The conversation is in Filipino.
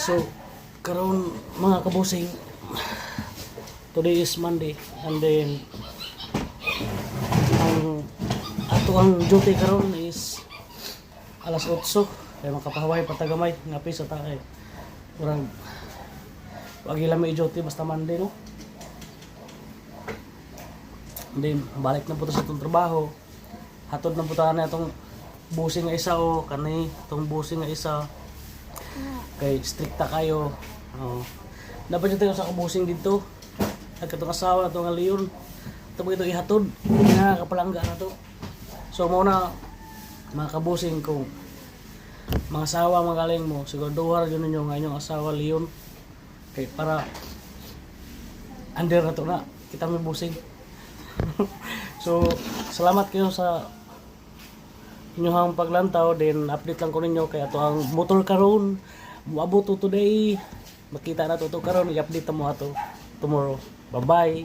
So, karon mga kabusing, today is Monday, and then ang ato ang duty karon is alas 8, kaya makapahaway patagamay ngapi sa tae. Murag wag ila may duty basta Monday, no? And then balik na po to sa itong trabaho. Hatod na po tayo na itong busing nga isa o kanay itong busing nga isa. Kay strikta kayo. Oh. Dapat yung tayo sa kabusing dito. Nagkatong asawa na ito nga leon. Ito po ito ihatod. Nga kapalangga na to. So muna mga kabusing kung mga asawa magaling mo, siguro duwar yun ninyo nga inyong asawa leon. Kay para under na to na. Kita may busing. So salamat kayo sa inyong paglantaw. Then update lang ko ninyo kaya ito ang motor karon moabot to today, makita na to karon, i-update mo ato tomorrow. Bye bye.